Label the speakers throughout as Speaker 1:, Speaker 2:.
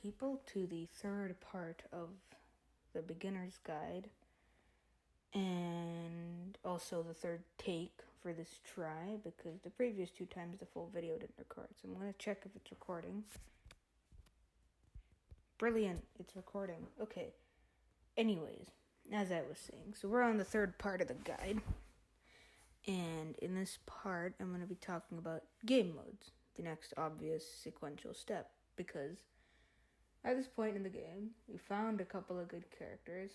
Speaker 1: people, to the third part of the beginner's guide, and also the third take for this try, because the previous 2 times the full video didn't record. So I'm going to check if it's recording. Brilliant, it's recording. Okay. Anyways, as I was saying, so we're on the third part of the guide, and in this part, I'm going to be talking about game modes, the next obvious sequential step, because at this point in the game, you found a couple of good characters,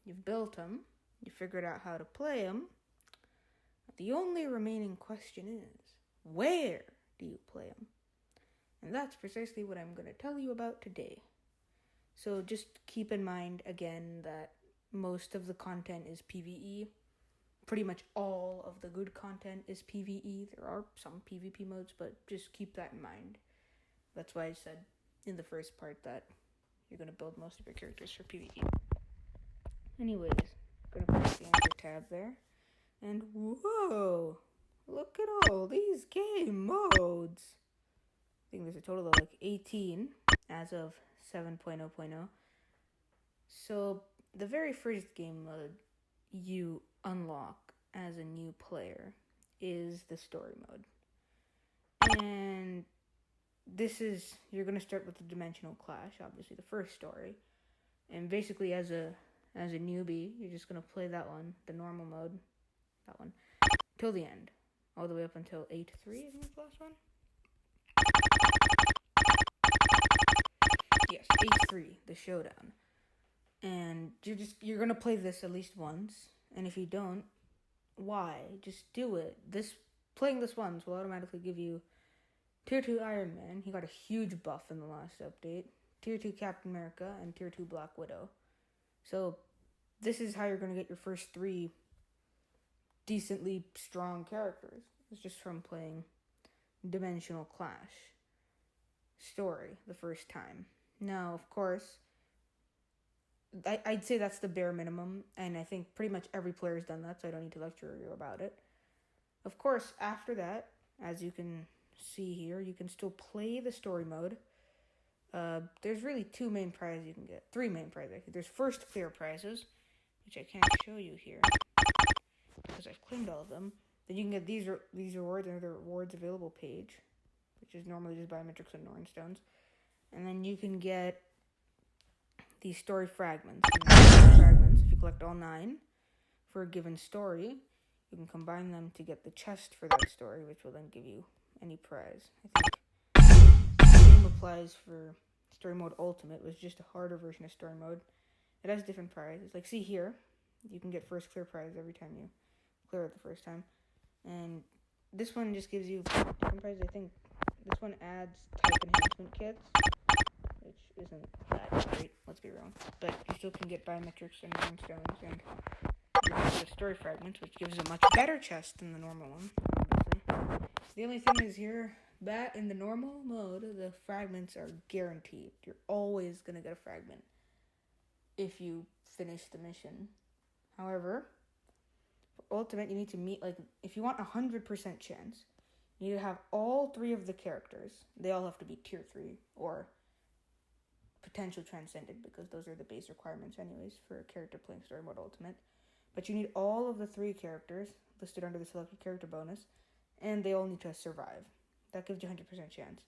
Speaker 1: you've built them, you figured out how to play them. The only remaining question is, where do you play them? And that's precisely what I'm going to tell you about today. So just keep in mind, again, that most of the content is PvE. Pretty much all of the good content is PvE. There are some PvP modes, but just keep that in mind. That's why I said in the first part that you're going to build most of your characters for PvE. Anyways, I'm going to press the enter tab there. And whoa! Look at all these game modes! I think there's a total of 18 as of 7.0.0. So the very first game mode you unlock as a new player is the story mode. And this is, you're going to start with the Dimensional Clash, obviously the first story. And basically as a newbie, you're just going to play that one, the normal mode, that one, till the end. All the way up until 8-3, I think was the last one. Yes, 8-3, the showdown. And you're going to play this at least once. And if you don't, why? Just do it. Playing this once will automatically give you Tier 2 Iron Man. He got a huge buff in the last update. Tier 2 Captain America and Tier 2 Black Widow. So this is how you're going to get your first 3 decently strong characters. It's just from playing Dimensional Clash story the first time. Now, of course, I'd say that's the bare minimum, and I think pretty much every player has done that, so I don't need to lecture you about it. Of course, after that, as you can see here, you can still play the story mode. There's really 2 main prizes you can get. 3 main prizes, actually. There's first clear prizes, which I can't show you here, because I've claimed all of them. Then you can get these rewards under the rewards available page, which is normally just biometrics and Norn stones. And then you can get these story fragments. If you collect all 9 for a given story, you can combine them to get the chest for that story, which will then give you any prize. I think the same applies for Story Mode Ultimate, which is just a harder version of Story Mode. It has different prizes. Like, see here, you can get first clear prize every time you clear it the first time. And this one just gives you different prizes. I think this one adds type enhancement kits, which isn't that great, let's be real. But you still can get biometrics and Norn stones and the story fragments, which gives a much better chest than the normal one, obviously. The only thing is here, that in the normal mode, the fragments are guaranteed. You're always going to get a fragment if you finish the mission. However, for Ultimate, you need to meet, if you want 100% chance, you need to have all 3 of the characters. They all have to be Tier 3 or potential Transcended, because those are the base requirements anyways for a character playing Story Mode Ultimate. But you need all of the 3 characters listed under the selected character bonus, and they all need to survive. That gives you 100% chance.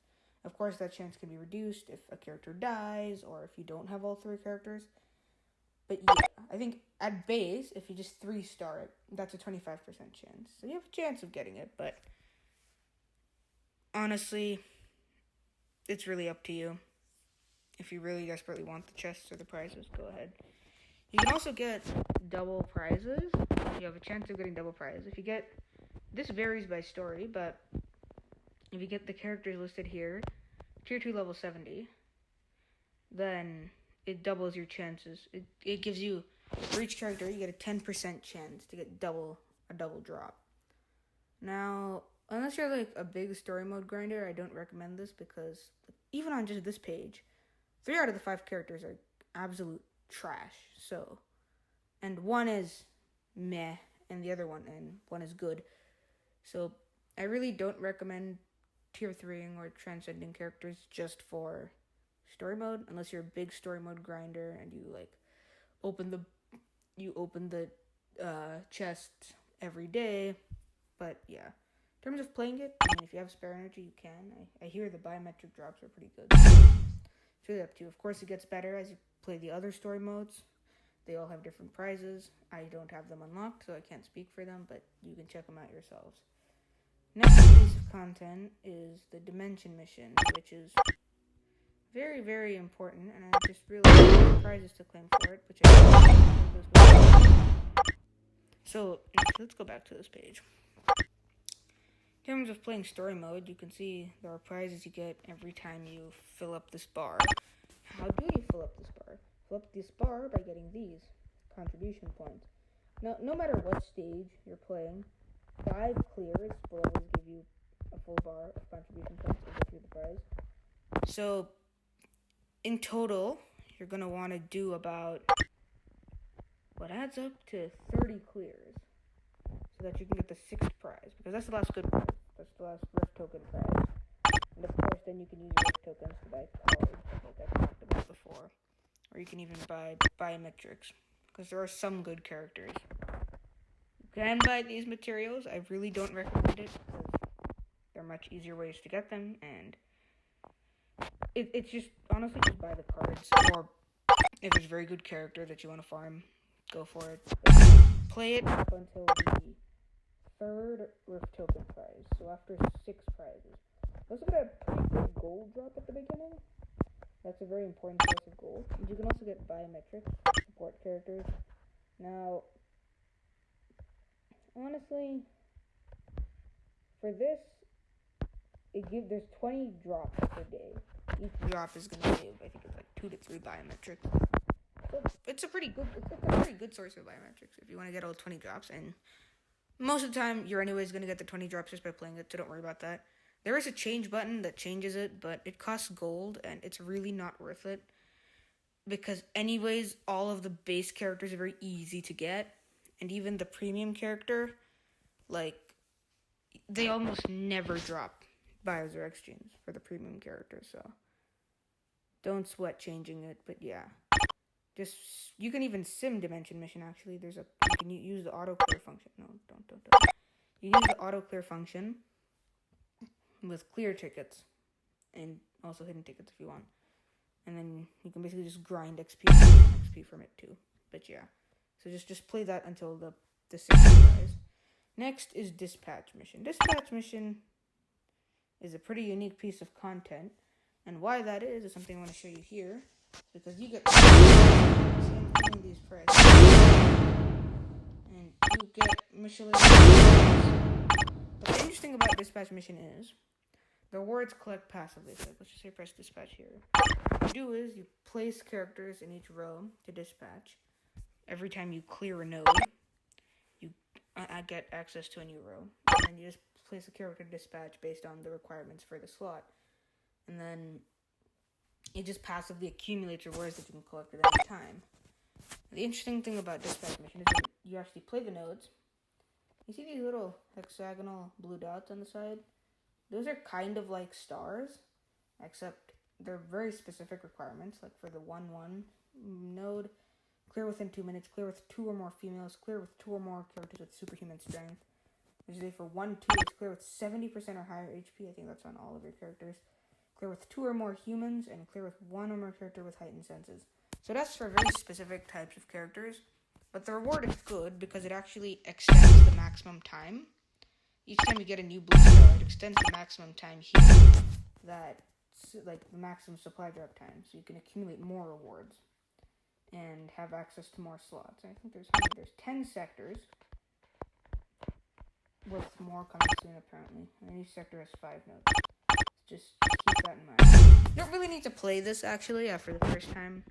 Speaker 1: Of course, that chance can be reduced if a character dies or if you don't have all 3 characters. But yeah, I think at base, if you just 3-star it, that's a 25% chance. So you have a chance of getting it, but honestly, it's really up to you. If you really desperately want the chests or the prizes, go ahead. You can also get double prizes. You have a chance of getting double prizes. If you get, this varies by story, but if you get the characters listed here, Tier 2 level 70, then it doubles your chances. It gives you, for each character, you get a 10% chance to get a double drop. Now, unless you're a big story mode grinder, I don't recommend this, because even on just this page, 3 out of the 5 characters are absolute trash. So, and one is meh, and one is good. So, I really don't recommend Tier 3ing or transcending characters just for story mode, unless you're a big story mode grinder and you like open the chest every day. But yeah, in terms of playing it, I mean, if you have spare energy, you can. I hear the biometric drops are pretty good. It's really up to you. Of course, it gets better as you play the other story modes. They all have different prizes. I don't have them unlocked, so I can't speak for them, but you can check them out yourselves. Next piece of content is the Dimension mission, which is very, very important, and I just realized there's prizes to claim for it, which So, let's go back to this page. In terms of playing story mode, you can see there are prizes you get every time you fill up this bar. How do you fill up this bar? Fill up this bar by getting these contribution points. Now, no matter what stage you're playing, 5 clears will always give you a full bar of contribution points to get through the prize. So, in total, you're going to want to do about what adds up to 30 clears so that you can get the 6th prize, because that's the last good prize. That's the last rift token prize. And of course, then you can use your rift tokens to buy cards, like I talked about before. Or you can even buy biometrics, because there are some good characters. You can buy these materials. I really don't recommend it, because there are much easier ways to get them, and it's just, honestly, just buy the cards, or if there's a very good character that you want to farm, go for it. But play it up until the 3rd rift token prize, so after 6 prizes. Also get a pretty good gold drop at the beginning. That's a very important source of gold. And you can also get biometrics, support characters. Now, honestly, for this, there's 20 drops per day. Each drop is gonna give, I think it's like 2 to 3 biometrics. So it's a pretty good source of biometrics if you want to get all 20 drops. And most of the time, you're anyways gonna get the 20 drops just by playing it, so don't worry about that. There is a change button that changes it, but it costs gold, and it's really not worth it. Because anyways, all of the base characters are very easy to get. And even the premium character, like, they almost never drop bios or exchange for the premium character, so don't sweat changing it, but yeah. You can even sim Dimension Mission, actually. You can use the auto clear function. No, don't. You use the auto clear function with clear tickets, and also hidden tickets if you want. And then you can basically just grind XP from it too. But yeah, so just play that until the 6th prize. Next is Dispatch Mission. Dispatch Mission is a pretty unique piece of content, and why that is something I want to show you here, because you get these prizes, and you get miscellaneous. But the interesting thing about Dispatch Mission is the rewards collect passively. So let's just say press dispatch here. What you do is you place characters in each row to dispatch. Every time you clear a node, you get access to a new row. And then you just place a character to dispatch based on the requirements for the slot. And then it just passively accumulates rewards that you can collect at any time. The interesting thing about Dispatch Mission is when you actually play the nodes, you see these little hexagonal blue dots on the side? Those are kind of like stars, except they're very specific requirements. Like for the 1-1 node, clear within 2 minutes, clear with 2 or more females, clear with 2 or more characters with superhuman strength. Usually for 1-2, it's clear with 70% or higher HP. I think that's on all of your characters. Clear with 2 or more humans, and clear with 1 or more character with heightened senses. So that's for very specific types of characters. But the reward is good because it actually extends the maximum time. Each time you get a new blue star, it extends the maximum time here. Like the maximum supply drop time. So you can accumulate more rewards and have access to more slots. And I think there's 10 sectors, with more coming soon apparently. And each sector has 5 nodes. Just keep that in mind. You don't really need to play this actually after the first time,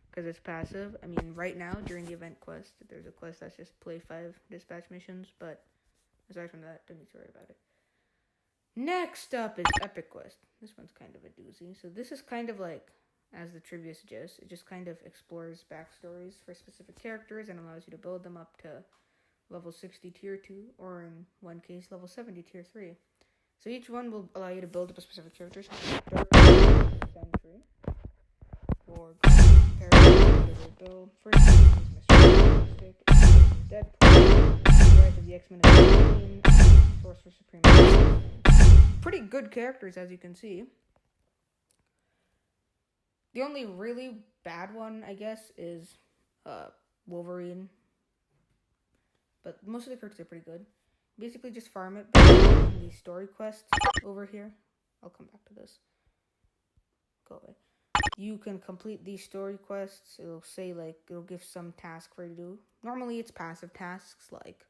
Speaker 1: because it's passive. I mean, right now during the event quest, there's a quest that's just play 5 dispatch missions, but aside from that, don't need to worry about it. Next up is Epic Quest. This one's kind of a doozy. So this is kind of like, as the trivia suggests, it just kind of explores backstories for specific characters and allows you to build them up to level 60 tier 2, or in one case, level 70 tier 3. So each one will allow you to build up a specific character. So Dark Century. build. First one is Mr. Fantastic, Deadpool, Rise of the X-Men and Wolverine, and Sorcerer Supreme. Pretty good characters, as you can see. The only really bad one, I guess, is Wolverine. But most of the characters are pretty good. Basically, just farm it by doing these story quests over here. I'll come back to this. Go away. You can complete these story quests. It'll say, like, it'll give some task for you to do. Normally, it's passive tasks, like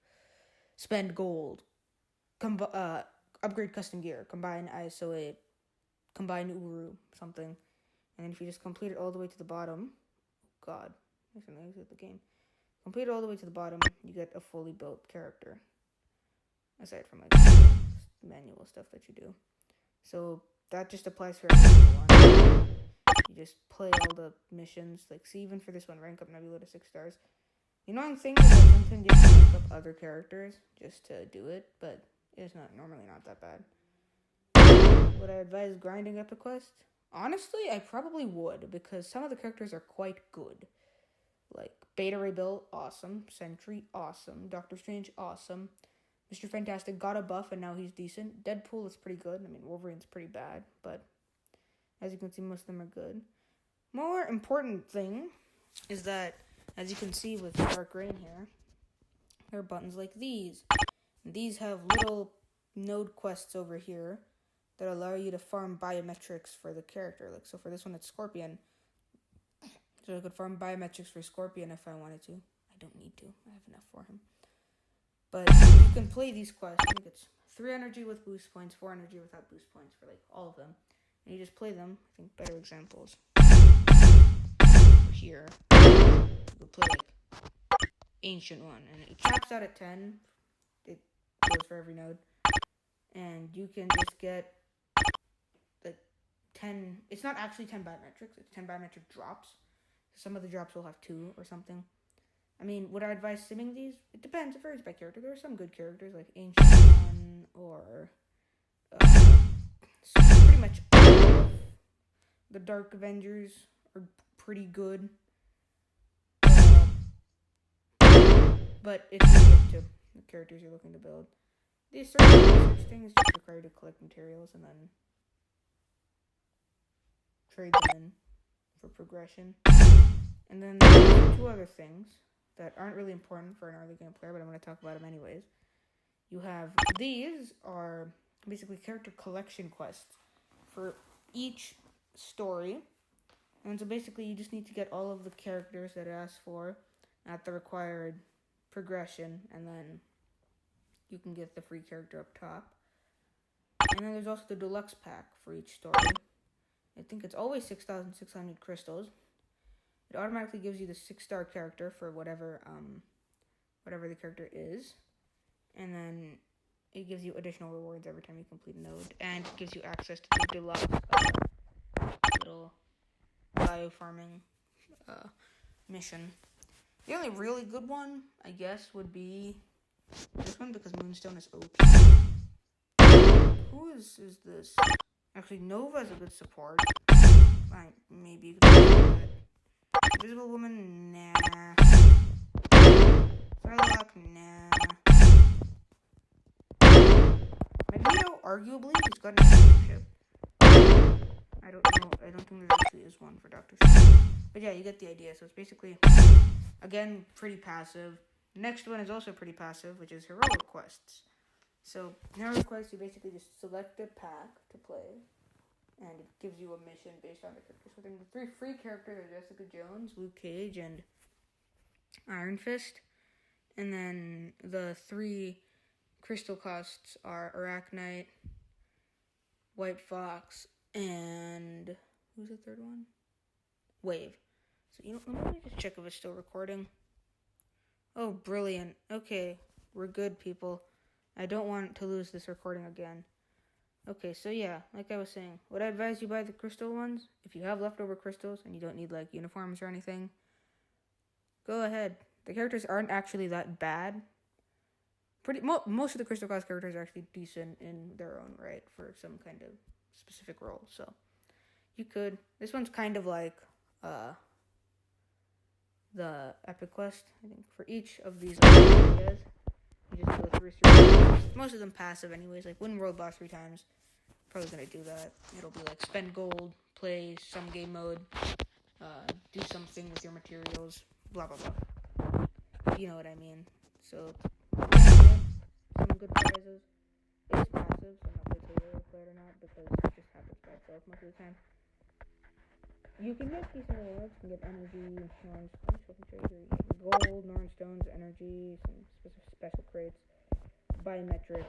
Speaker 1: spend gold, upgrade custom gear, combine ISO 8, combine Uru, something. And then if you just complete it all the way to the bottom, God, there's an exit the game. Complete it all the way to the bottom, you get a fully built character. Aside from like manual stuff that you do. So that just applies for everyone. You just play all the missions. Like, see, even for this one, rank up Nebula to 6 stars. The annoying thing is that sometimes you have to rank up other characters just to do it, but it's normally not that bad. Would I advise grinding Epic Quest? Honestly, I probably would, because some of the characters are quite good. Like, Beta Ray Bill, awesome. Sentry, awesome. Doctor Strange, awesome. Mr. Fantastic got a buff, and now he's decent. Deadpool is pretty good. I mean, Wolverine's pretty bad, but as you can see, most of them are good. More important thing is that, as you can see with Dark Rain here, there are buttons like these. And these have little node quests over here that allow you to farm biometrics for the character. Like, so for this one, it's Scorpion. So I could farm biometrics for Scorpion if I wanted to. I don't need to. I have enough for him. But you can play these quests. I think it's 3 energy with boost points, 4 energy without boost points for like all of them. And you just play them. I think better examples over here. You could play like Ancient One, and it caps out at 10. It goes for every node, and you can just get the 10. It's not actually 10 biometrics. It's 10 biometric drops. Some of the drops will have 2 or something. I mean, would I advise simming these? It depends. It varies by character. There are some good characters like Ancient One or pretty much all of the Dark Avengers are pretty good. But it's really up to the characters you're looking to build. These certain research things just require you to collect materials and then trade them in for progression. And then there's 2 other things that aren't really important for an early game player, but I'm going to talk about them anyways. You have, these are basically character collection quests for each story. And so basically you just need to get all of the characters that it asks for at the required progression, and then you can get the free character up top. And then there's also the deluxe pack for each story. I think it's always 6,600 crystals. It automatically gives you the 6-star character for whatever the character is. And then it gives you additional rewards every time you complete a node. And it gives you access to the deluxe little bio farming mission. The only really good one, I guess, would be this one, because Moonstone is OP. Who is this? Actually, Nova's a good support. Maybe you could do that. Invisible Woman, nah. Psylocke, nah. Magneto, arguably, he's got an leadership. I don't know. I don't think there actually is one for Doctor Strange. But yeah, you get the idea. So it's basically, again, pretty passive. The next one is also pretty passive, which is Heroic Quests. So, Heroic Quests, you basically just select a pack to play, and it gives you a mission based on the characters. So the 3 free characters are Jessica Jones, Luke Cage, and Iron Fist. And then the 3 crystal costs are Arachnite, White Fox, and who's the third one? Wave. So let me just check if it's still recording. Oh, brilliant. Okay, we're good, people. I don't want to lose this recording again. Okay, so yeah, like I was saying, would I advise you buy the crystal ones? If you have leftover crystals and you don't need like uniforms or anything, go ahead. The characters aren't actually that bad. Most of the crystal cost characters are actually decent in their own right for some kind of specific role. So you could. This one's kind of like the epic quest. I think for each of these areas, you just go through 3. Most of them passive anyways, like win world boss 3 times. Probably gonna do that. It'll be like spend gold, play some game mode, do something with your materials, blah blah blah. You know what I mean. So, some good prizes. It's passive, so I'm not going to tell you whether to play it or not because it just happens by itself most of the time. You can get decent rewards. You can get energy, orange, gold, orange stones, energy, some special crates, biometrics,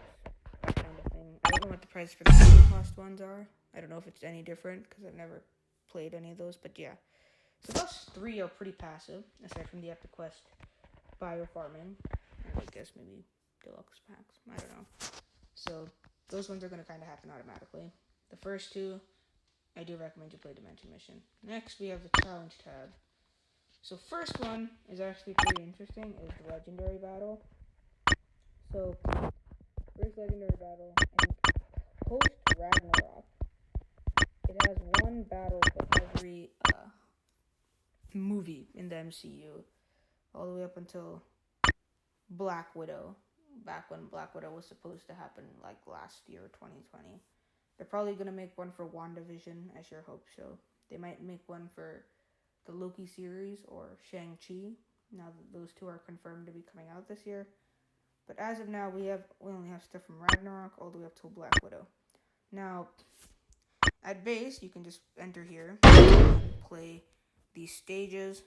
Speaker 1: that kind of thing. I don't know what the price for the cost ones are. I don't know if it's any different because I've never played any of those, but yeah. So those 3 are pretty passive, aside from the epic quest, biofarming, and I guess maybe deluxe packs. I don't know. So those ones are going to kind of happen automatically. The first 2, I do recommend you play Dimension Mission. Next, we have the challenge tab. So first one is actually pretty interesting, is the legendary battle. So first legendary battle, and post Ragnarok, it has one battle for every movie in the MCU, all the way up until Black Widow, back when Black Widow was supposed to happen like last year, 2020. They're probably going to make one for WandaVision, I sure hope so. They might make one for the Loki series or Shang-Chi, now that those 2 are confirmed to be coming out this year. But as of now, we only have stuff from Ragnarok all the way up to Black Widow. Now, at base, you can just enter here and play these stages.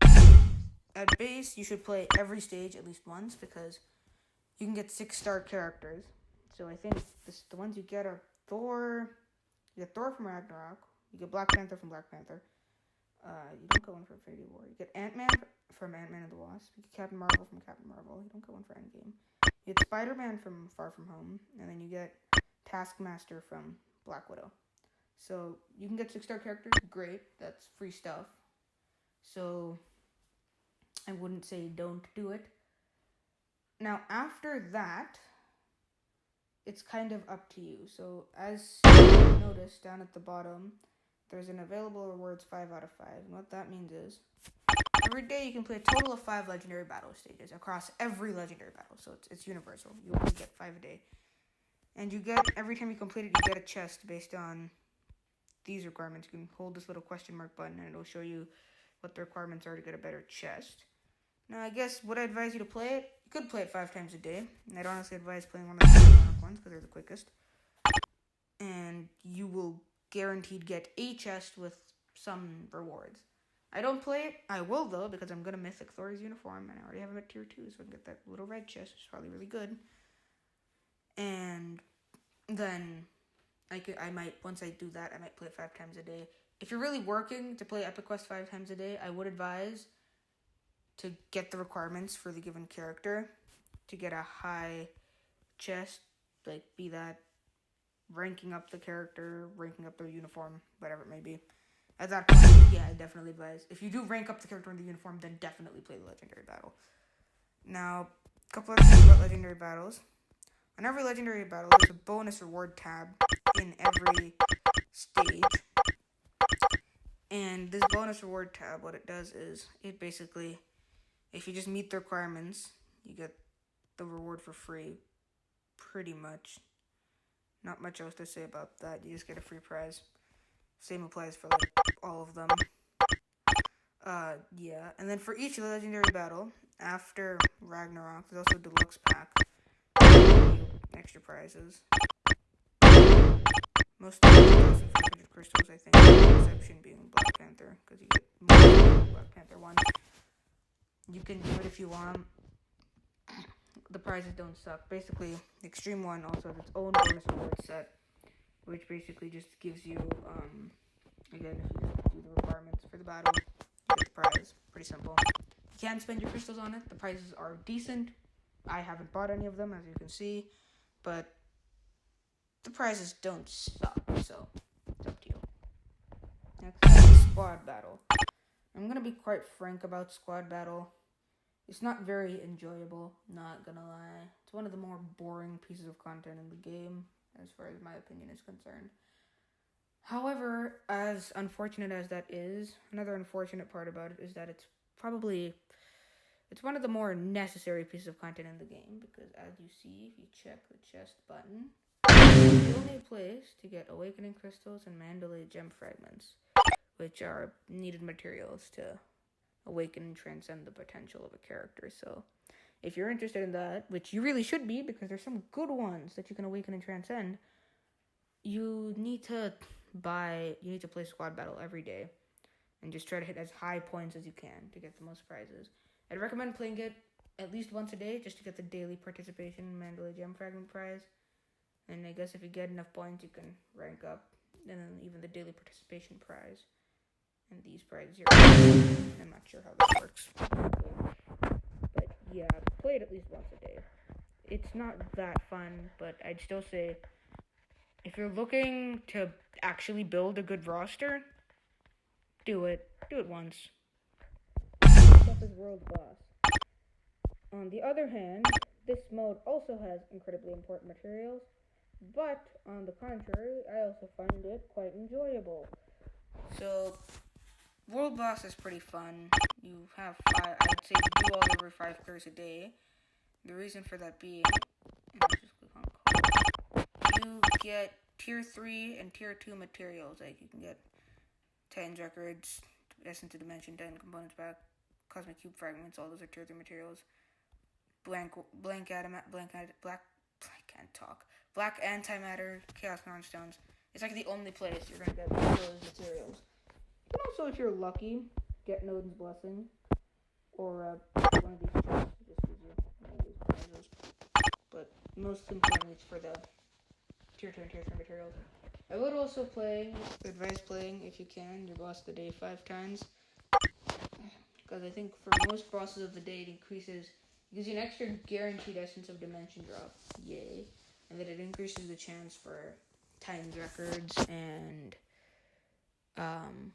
Speaker 1: At base, you should play every stage at least once because you can get 6-star characters. So I think the ones you get are Thor. You get Thor from Ragnarok. You get Black Panther from Black Panther. You don't get one for Infinity War. You get Ant-Man from Ant-Man and the Wasp. You get Captain Marvel from Captain Marvel. You don't get one for Endgame. You get Spider-Man from Far From Home. And then you get Taskmaster from Black Widow. So you can get 6-star characters. Great. That's free stuff. So I wouldn't say don't do it. Now, after that, it's kind of up to you. So, as you notice down at the bottom, there's an available rewards 5 out of 5. And what that means is, every day you can play a total of 5 legendary battle stages across every legendary battle. So, it's universal. You only get 5 a day. And you get, every time you complete it, you get a chest based on these requirements. You can hold this little question mark button and it'll show you what the requirements are to get a better chest. Now, I guess, would I advise you to play it? You could play it 5 times a day. And I'd honestly advise playing one of the Ragnarok ones because they're the quickest. And you will guaranteed get a chest with some rewards. I don't play it. I will, though, because I'm going to Mythic Thor's uniform. And I already have him at tier 2, so I can get that little red chest, which is probably really good. And then I might, once I do that, I might play it 5 times a day. If you're really working to play Epic Quest 5 times a day, I would advise to get the requirements for the given character to get a high chest, like be that ranking up the character, ranking up their uniform, whatever it may be. At that point, yeah, I definitely advise. If you do rank up the character in the uniform, then definitely play the legendary battle. Now, a couple other things about legendary battles. On every legendary battle, there's a bonus reward tab in every stage. And this bonus reward tab, what it does is, it basically, if you just meet the requirements, you get the reward for free, pretty much. Not much else to say about that. You just get a free prize. Same applies for like all of them. Yeah. And then for each legendary battle, after Ragnarok, there's also a deluxe pack. Extra prizes. Most of 2,500 crystals, I think. The exception being Black Panther, because you get more Black Panther one. You can do it if you want. The prizes don't suck. Basically, the Extreme one also has its own bonus reward set, which basically just gives you, again, if you just do the requirements for the battle, you get the prize. Pretty simple. You can spend your crystals on it. The prices are decent. I haven't bought any of them, as you can see, but the prizes don't suck, so it's up to you. Next, squad battle. I'm going to be quite frank about squad battle. It's not very enjoyable, not gonna lie. It's one of the more boring pieces of content in the game, as far as my opinion is concerned. However, as unfortunate as that is, another unfortunate part about it is that it's probably, it's one of the more necessary pieces of content in the game, because as you see, if you check the chest button, the only place to get awakening crystals and mandalay gem fragments, which are needed materials to awaken and transcend the potential of a character. So if you're interested in that, which you really should be, because there's some good ones that you can awaken and transcend, you need to play squad battle every day and just try to hit as high points as you can to get the most prizes. I'd recommend playing it at least once a day just to get the daily participation Mandalay Gem Fragment prize. And I guess if you get enough points, you can rank up, and then even the daily participation prize. And these prizes here, I'm not sure how that works. But yeah, play it at least once a day. It's not that fun, but I'd still say if you're looking to actually build a good roster, do it. Do it once. Stuff is world boss. On the other hand, this mode also has incredibly important materials, but on the contrary, I also find it quite enjoyable. So, world boss is pretty fun. You have I'd say do all over 5 clears a day. The reason for that being, just click on code, you get tier 3 and tier 2 materials. Like you can get Titan's records, Essence of Dimension, Titan components back, Cosmic Cube fragments. All those are tier 3 materials. Black antimatter, Chaos Stones. It's like the only place you're gonna get those materials. You can also, if you're lucky, get Nodin's Blessing, or one of these chests. Just gives you one of these prizes. But most importantly, it's for the tier 2 and tier 3 materials. I would also advise playing, if you can, your boss of the day 5 times. Because I think for most bosses of the day, it gives you an extra guaranteed Essence of Dimension drop. Yay. And that it increases the chance for Titan's records and,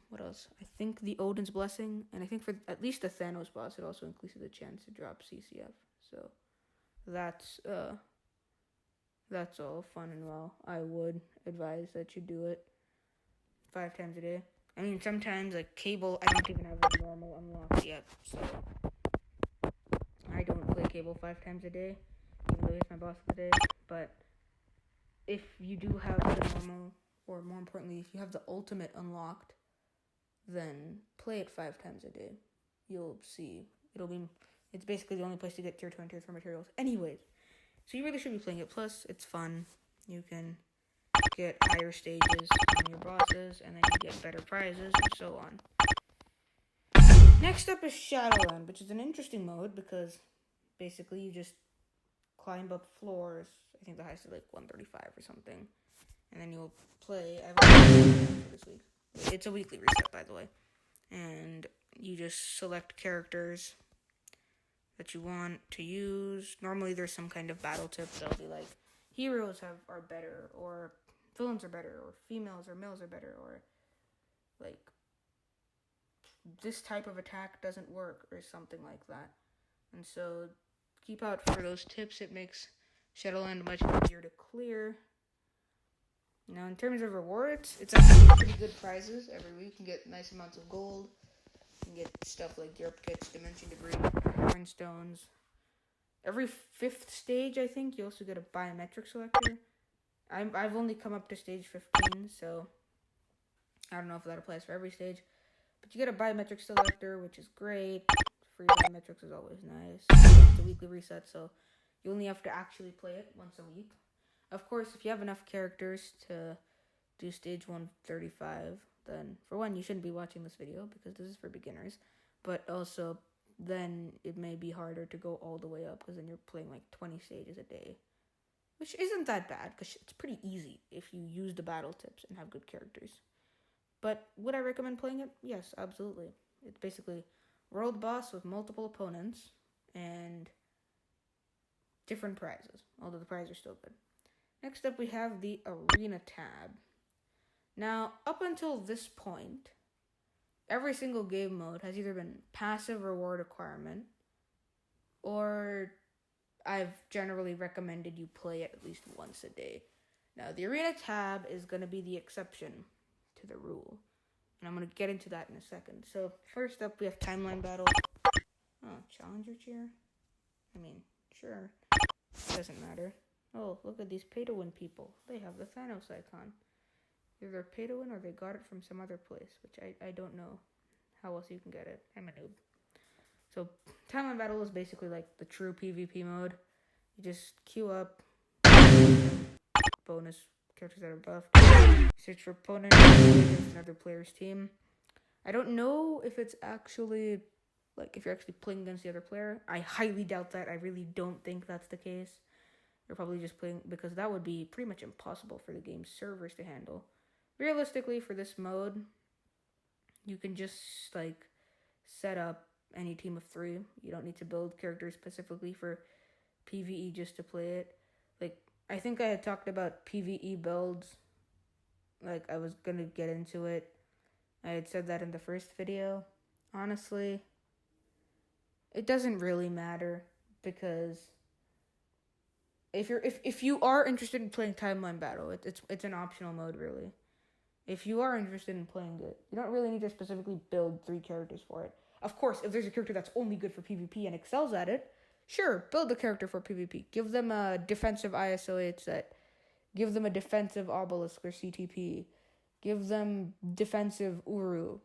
Speaker 1: what else? I think the Odin's Blessing, and I think for at least the Thanos boss, it also increases the chance to drop CCF. So, that's all fun and well. I would advise that you do it 5 times a day. I mean, sometimes, like, Cable, I don't even have a normal unlocked yet, so I don't play Cable 5 times a day, even though he's my boss of the day. But if you do have the normal, or more importantly, if you have the ultimate unlocked, then play it 5 times a day. You'll see. It's basically the only place to get tier 2 and tier 3 materials anyways. So you really should be playing it. Plus, it's fun. You can get higher stages on your bosses, and then you get better prizes, and so on. Next up is Shadowland, which is an interesting mode because basically you just climb up floors. I think the highest is like 135 or something. And then you'll play. I have for this week. It's a weekly reset, by the way. And you just select characters that you want to use. Normally there's some kind of battle tip that'll be like, heroes are better, or villains are better, or females or males are better, or like this type of attack doesn't work, or something like that. And so keep out for those tips. It makes Shadowland much easier to clear. Now, in terms of rewards, it's actually pretty good prizes every week. You can get nice amounts of gold. You can get stuff like Derp Kits, Dimension Debris, Horn Stones. Every 5th stage, I think, you also get a biometric selector. I've only come up to stage 15, so I don't know if that applies for every stage. But you get a biometric selector, which is great. Free biometrics is always nice. It's a weekly reset, so you only have to actually play it once a week. Of course, if you have enough characters to do stage 135, then for one, you shouldn't be watching this video because this is for beginners. But also, then it may be harder to go all the way up because then you're playing like 20 stages a day. Which isn't that bad because it's pretty easy if you use the battle tips and have good characters. But would I recommend playing it? Yes, absolutely. It's basically world boss with multiple opponents and different prizes, although the prizes are still good. Next up, we have the Arena tab. Now, up until this point, every single game mode has either been passive reward requirement, or I've generally recommended you play it at least once a day. Now, the Arena tab is going to be the exception to the rule, And I'm going to get into that in a second. So first up, we have timeline battle. Oh, challenger chair? I mean, sure. Doesn't matter. Oh, look at these pay-to-win people. They have the Thanos icon. Either they're pay-to-win or they got it from some other place, which I don't know how else you can get it. I'm a noob. So timeline battle is basically like the true PvP mode. You just queue up, bonus characters that are buffed, search for opponent against another player's team. I don't know if it's actually, like, if you're actually playing against the other player. I highly doubt that. I really don't think that's the case. You're probably just playing, because that would be pretty much impossible for the game's servers to handle. Realistically, for this mode, you can just, like, set up any team of 3. You don't need to build characters specifically for PvE just to play it. Like, I think I had talked about PvE builds. Like, I was gonna get into it. I had said that in the first video. Honestly, it doesn't really matter, because if you are interested in playing timeline battle, it's an optional mode, really. If you are interested in playing it, you don't really need to specifically build 3 characters for it. Of course, if there's a character that's only good for PvP and excels at it, sure, build a character for PvP. Give them a defensive ISO 8 set. Give them a defensive obelisk or CTP. Give them defensive Uru.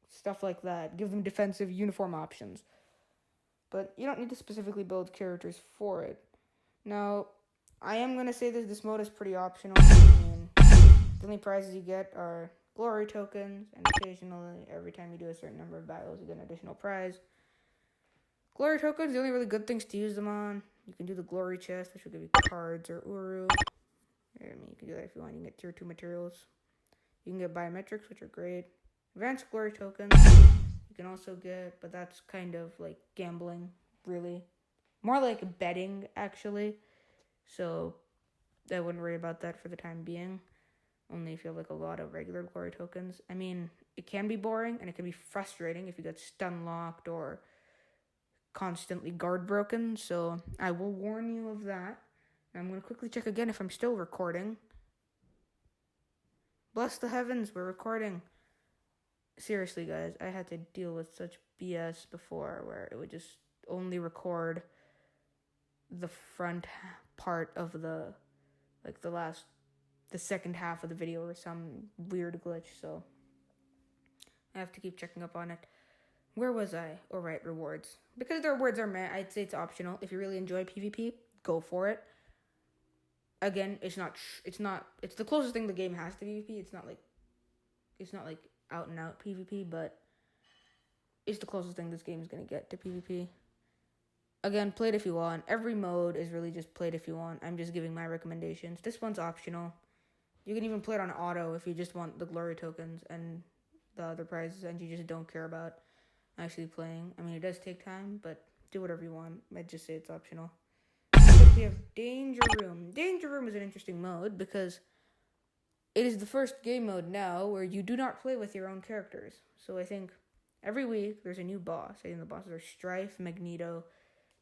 Speaker 1: Stuff like that. Give them defensive uniform options. But you don't need to specifically build characters for it. Now, I am going to say that this mode is pretty optional. I mean, the only prizes you get are glory tokens, and occasionally, every time you do a certain number of battles, you get an additional prize. Glory tokens, the only really good things to use them on. You can do the glory chest, which will give you cards or Uru. I mean, you can do that if you want. You can get tier 2 materials. You can get biometrics, which are great. Advanced glory tokens, you can also get, but that's kind of like gambling, really. More like betting, actually. So I wouldn't worry about that for the time being. Only if you have like a lot of regular glory tokens. I mean, it can be boring and it can be frustrating if you get stun locked or constantly guard broken. So I will warn you of that. I'm going to quickly check again if I'm still recording. Bless the heavens, we're recording. Seriously, guys, I had to deal with such BS before where it would just only record the front part of the second half of the video or some weird glitch, so I have to keep checking up on it. Where was I? Oh, right, rewards. Because the rewards are meh, I'd say it's optional. If you really enjoy PvP, go for it. Again, it's the closest thing the game has to PvP. It's not like out and out PvP, but it's the closest thing this game is going to get to PvP. Again, play it if you want. Every mode is really just play it if you want. I'm just giving my recommendations. This one's optional. You can even play it on auto if you just want the glory tokens and the other prizes and you just don't care about actually playing. I mean, it does take time, but do whatever you want. I'd just say it's optional. We have Danger Room. Danger Room is an interesting mode because it is the first game mode now where you do not play with your own characters. So I think every week there's a new boss. I think the bosses are Strife, Magneto,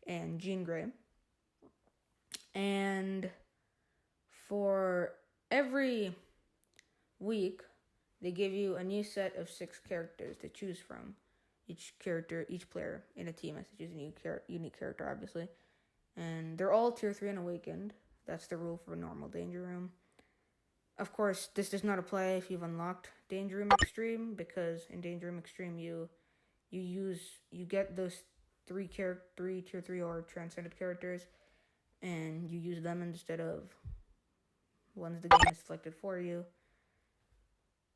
Speaker 1: and Jean Grey. And for every week, they give you a new set of 6 characters to choose from. Each player in a team has to choose a unique character, obviously. And they're all tier 3 and awakened. That's the rule for a normal Danger Room. Of course, this does not apply if you've unlocked Danger Room Extreme, because in Danger Room Extreme, you get those 3 tier 3 or transcended characters, and you use them instead of ones the game has selected for you.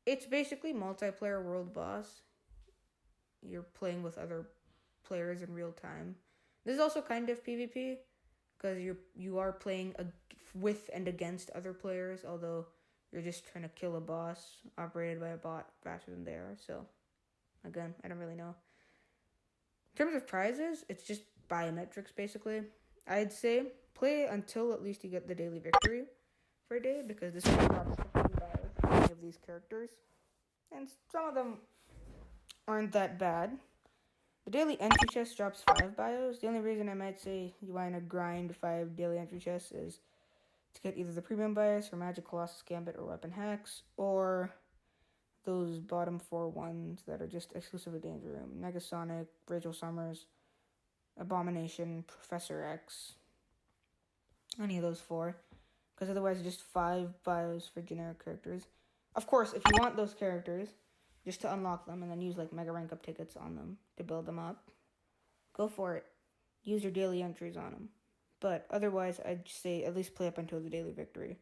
Speaker 1: It's basically multiplayer world boss. You're playing with other players in real time. This is also kind of PvP, because you are playing with and against other players, although you're just trying to kill a boss operated by a bot faster than they are. So, again, I don't really know. In terms of prizes, it's just biometrics, basically. I'd say play until at least you get the daily victory for a day, because this will drop 50 bios for any of these characters. And some of them aren't that bad. The daily entry chest drops 5 bios. The only reason I might say you want to grind 5 daily entry chests is to get either the premium bios for Magic Colossus Gambit or Weapon Hacks, or those bottom 4 ones that are just exclusive to Danger Room. Negasonic, Rachel Summers, Abomination, Professor X. Any of those 4. Because otherwise, just 5 bios for generic characters. Of course, if you want those characters, just to unlock them and then use like mega rank up tickets on them to build them up, go for it. Use your daily entries on them. But otherwise, I'd say at least play up until the daily victory.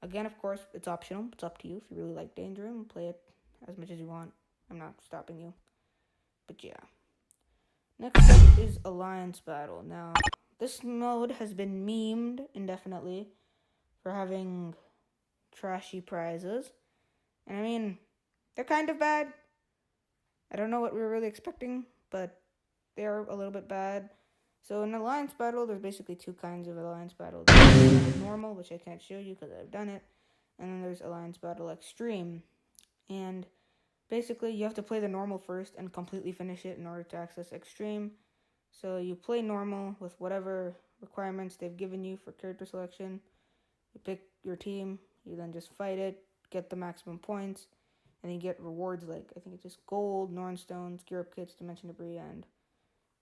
Speaker 1: Again, of course, it's optional. It's up to you. If you really like Danger Room, play it as much as you want. I'm not stopping you. But yeah. Next up is Alliance Battle. Now, this mode has been memed indefinitely for having trashy prizes. And I mean, they're kind of bad. I don't know what we were really expecting, but they are a little bit bad. So in Alliance Battle, there's basically 2 kinds of Alliance Battle. There's normal, which I can't show you because I've done it. And then there's Alliance Battle Extreme. And basically, you have to play the normal first and completely finish it in order to access Extreme. So you play normal with whatever requirements they've given you for character selection. You pick your team. You then just fight it, get the maximum points. And then you get rewards like, I think it's just gold, Nornstones, Gear Up Kits, Dimension Debris, and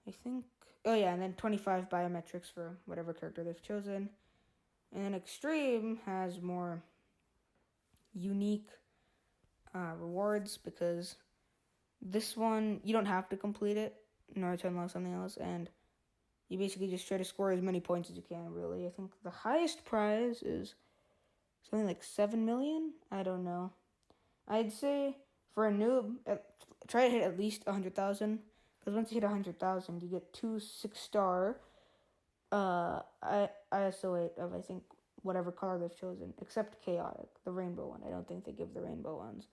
Speaker 1: I think... Oh yeah, and then 25 biometrics for whatever character they've chosen. And then Extreme has more unique rewards because this one, you don't have to complete it in order to unlock something else. And you basically just try to score as many points as you can, really. I think the highest prize is something like 7 million? I don't know. I'd say for a noob, try to hit at least 100,000. Because once you hit 100,000, you get 2 6-star ISO 8 of, I think, whatever color they've chosen. Except Chaotic, the rainbow one. I don't think they give the rainbow ones.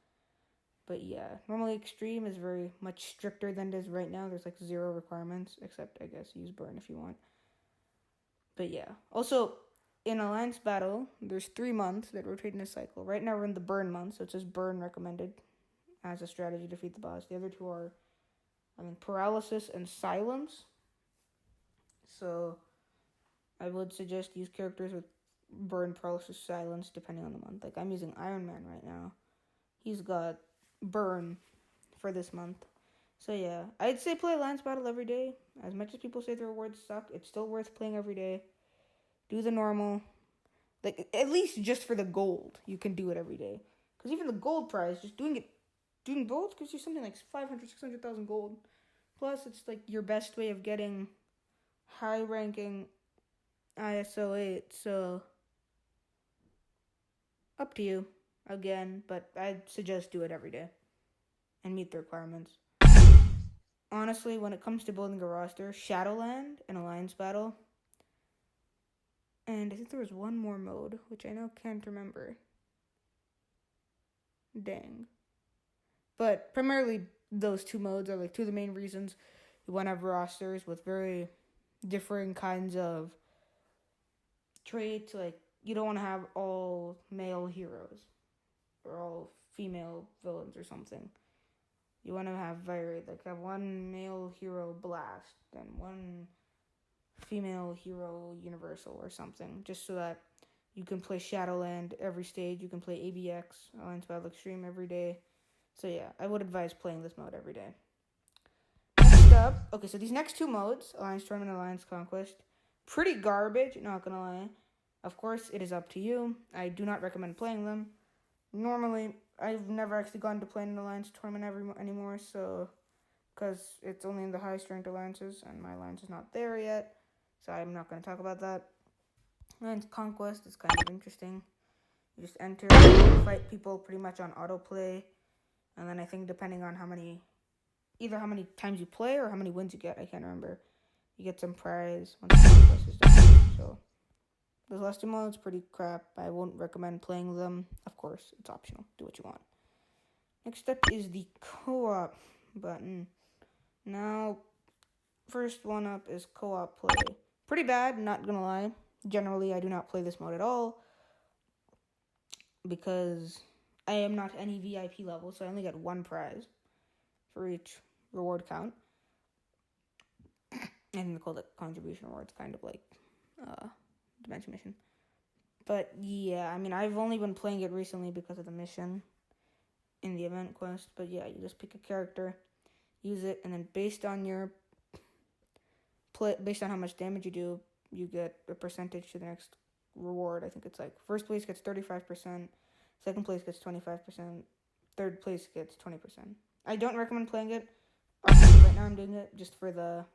Speaker 1: But yeah, normally Extreme is very much stricter than it is right now. There's like 0 requirements, except, I guess, use Burn if you want. But yeah. Also, in Alliance Battle, there's 3 months that rotate in a cycle. Right now we're in the Burn month, so it says Burn recommended as a strategy to defeat the boss. The other 2 are, Paralysis and Silence. So I would suggest use characters with Burn, Paralysis, Silence, depending on the month. Like, I'm using Iron Man right now. He's got Burn for this month. So yeah, I'd say play Alliance Battle every day. As much as people say the rewards suck, it's still worth playing every day. Do the normal. Like, at least just for the gold, you can do it every day. Because even the gold prize, just doing both gives you something like 500, 600,000 gold. Plus, it's like your best way of getting high-ranking ISO 8, so up to you, again, but I'd suggest do it every day and meet the requirements. Honestly, when it comes to building a roster, Shadowland and Alliance Battle, and I think there was one more mode, which I now can't remember. Dang. But primarily, those 2 modes are like 2 of the main reasons you want to have rosters with very differing kinds of traits. Like, you don't want to have all male heroes or all female villains or something. You want to have have 1 male hero Blast and 1 female hero Universal or something, just so that you can play Shadowland every stage. You can play ABX, Alliance Battle Extreme, every day. So yeah, I would advise playing this mode every day. Next up, okay, so these next 2 modes, Alliance Tournament and Alliance Conquest, pretty garbage, not gonna lie. Of course, it is up to you. I do not recommend playing them. Normally, I've never actually gone to play an Alliance Tournament anymore, so, because it's only in the highest ranked alliances, and my alliance is not there yet, so I'm not going to talk about that. Alliance Conquest is kind of interesting. You just enter, fight people pretty much on autoplay, and then I think depending on either how many times you play or how many wins you get, I can't remember, you get some prize once the conquest is done. So those last 2 modes, pretty crap. I won't recommend playing them. Of course, it's optional. Do what you want. Next up is the co-op button. Now, first one up is co-op play. Pretty bad, not gonna lie. Generally, I do not play this mode at all because I am not any VIP level, so I only get 1 prize for each reward count. I think they call it contribution rewards, kind of like Dimension Mission. But yeah, I've only been playing it recently because of the mission. in the event quest. But yeah, you just pick a character, use it, and then based on how much damage you do, you get a percentage to the next reward. I think it's like first place gets 35%, second place gets 25%, third place gets 20%. I don't recommend playing it. Obviously, right now I'm doing it just for the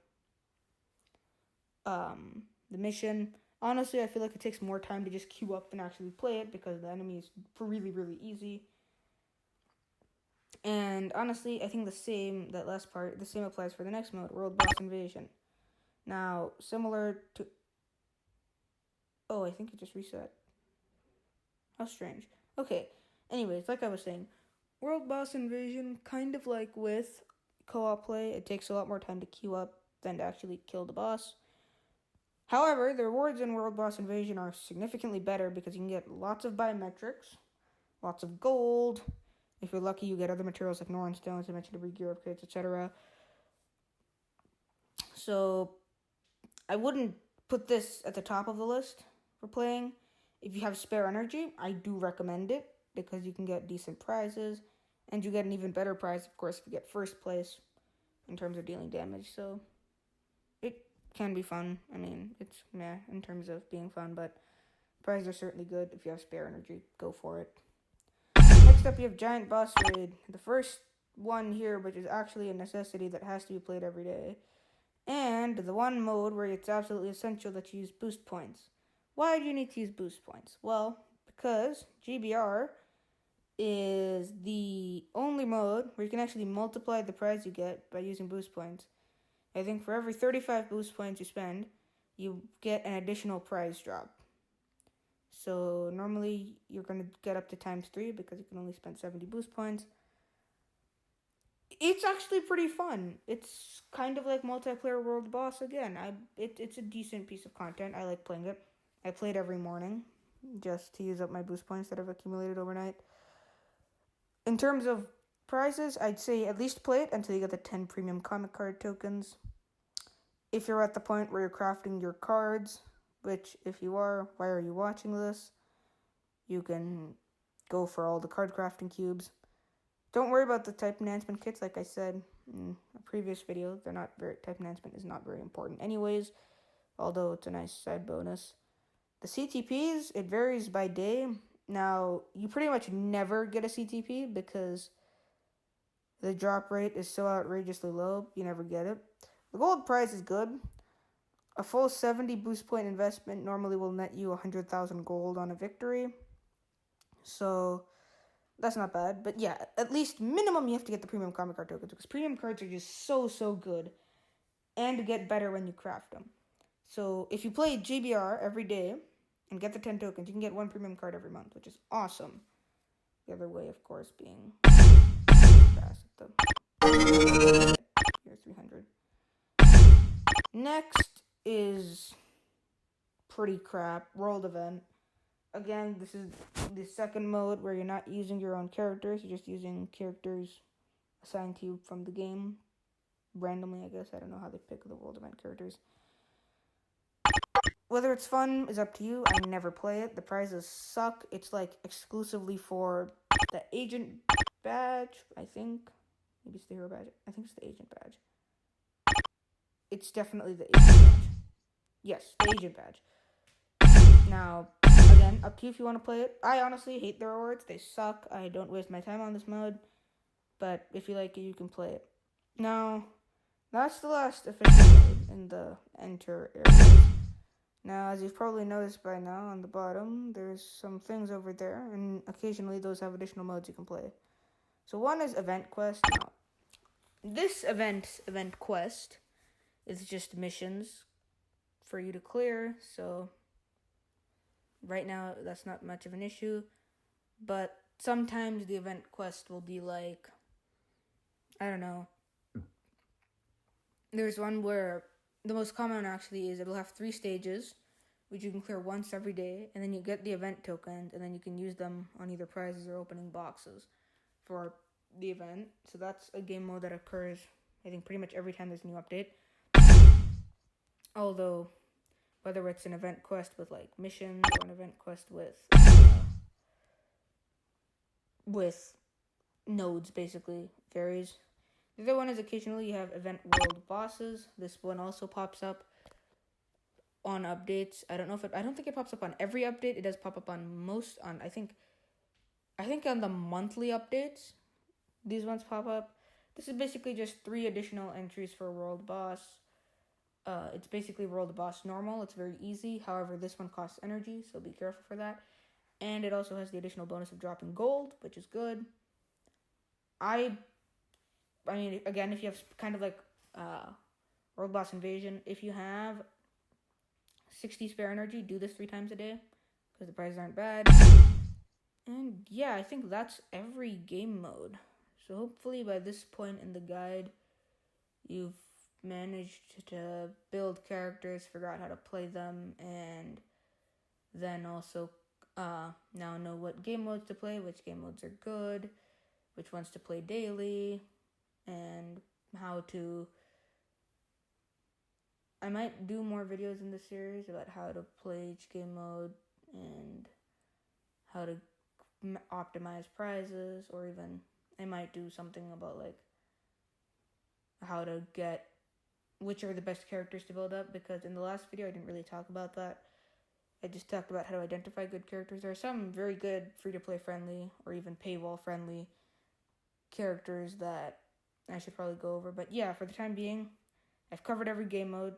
Speaker 1: mission. Honestly, I feel like it takes more time to just queue up and actually play it because the enemy is really, really easy. And honestly, I think the same applies for the next mode, World Boss Invasion. Now, similar to... Oh, I think it just reset. How strange. Okay, anyways, like I was saying, World Boss Invasion, kind of like with co-op play, it takes a lot more time to queue up than to actually kill the boss. However, the rewards in World Boss Invasion are significantly better because you can get lots of biometrics, lots of gold. If you're lucky, you get other materials like Norn Stones, I mentioned, to re-gear upgrades, etc. So, I wouldn't put this at the top of the list for playing. If you have spare energy, I do recommend it because you can get decent prizes, and you get an even better prize, of course, if you get first place in terms of dealing damage. So, it can be fun. I mean, it's meh in terms of being fun, but prizes are certainly good. If you have spare energy, go for it. Next up, you have Giant Boss Raid. The first one here, which is actually a necessity that has to be played every day. And the one mode where it's absolutely essential that you use boost points. Why do you need to use boost points? Well, because GBR is the only mode where you can actually multiply the prize you get by using boost points. I think for every 35 boost points you spend, you get an additional prize drop. So normally you're going to get up to ×3 because you can only spend 70 boost points. It's actually pretty fun. It's kind of like multiplayer World Boss again. It's a decent piece of content. I like playing it. I play it every morning just to use up my boost points that I've accumulated overnight. In terms of prizes, I'd say at least play it until you get the 10 premium comic card tokens. If you're at the point where you're crafting your cards, which if you are, why are you watching this? You can go for all the card crafting cubes. Don't worry about the type enhancement kits, like I said in a previous video. Type enhancement is not very important anyways, although it's a nice side bonus. The CTPs, it varies by day. Now, you pretty much never get a CTP because the drop rate is so outrageously low, you never get it. The gold prize is good. A full 70 boost point investment normally will net you 100,000 gold on a victory. So, that's not bad. But yeah, at least minimum you have to get the premium comic card tokens because premium cards are just so good and get better when you craft them. So, if you play GBR every day and get the 10 tokens, you can get one premium card every month, which is awesome. The other way, of course, being fast at the here's 300. Next is pretty crap, World Event. Again, this is the second mode where you're not using your own characters, you're just using characters assigned to you from the game. Randomly, I guess. I don't know how they pick the World Event characters. Whether it's fun is up to you. I never play it. The prizes suck. It's like exclusively for the agent badge, I think. Maybe it's the hero badge. I think it's the agent badge. It's definitely the agent badge. Yes, the agent badge. Now, again, up to you if you want to play it. I honestly hate the rewards. They suck. I don't waste my time on this mode. But if you like it, you can play it. Now, that's the last official mode in the enter area. Now, as you've probably noticed by now on the bottom, there's some things over there, and occasionally those have additional modes you can play. So one is Event Quest. Now, this event quest is just missions for you to clear, so right now that's not much of an issue, but sometimes the event quest will be like, I don't know, there's one where the most common actually is it'll have 3 stages, which you can clear once every day, and then you get the event tokens, and then you can use them on either prizes or opening boxes for the event. So that's a game mode that occurs, I think, pretty much every time there's a new update. Although, whether it's an event quest with like missions or an event quest with nodes, basically. Varies. The other one is occasionally you have event world bosses. This one also pops up on updates. I don't think it pops up on every update. It does pop up on most on I think on the monthly updates. These ones pop up. This is basically just 3 additional entries for world boss. It's basically world boss normal. It's very easy. However, this one costs energy, so be careful for that. And it also has the additional bonus of dropping gold, which is good. I mean, again, if you have kind of like world boss invasion, if you have 60 spare energy, do this 3 times a day because the prizes aren't bad. And yeah, I think that's every game mode. So hopefully by this point in the guide, you've managed to build characters, figure out how to play them, and then also now know what game modes to play, which game modes are good, which ones to play daily, and how to... I might do more videos in this series about how to play each game mode and how to optimize prizes, or even I might do something about like how to get which are the best characters to build up, because in the last video I didn't really talk about that. I just talked about how to identify good characters. There are some very good free-to-play friendly or even paywall friendly characters that I should probably go over. But yeah, for the time being, I've covered every game mode.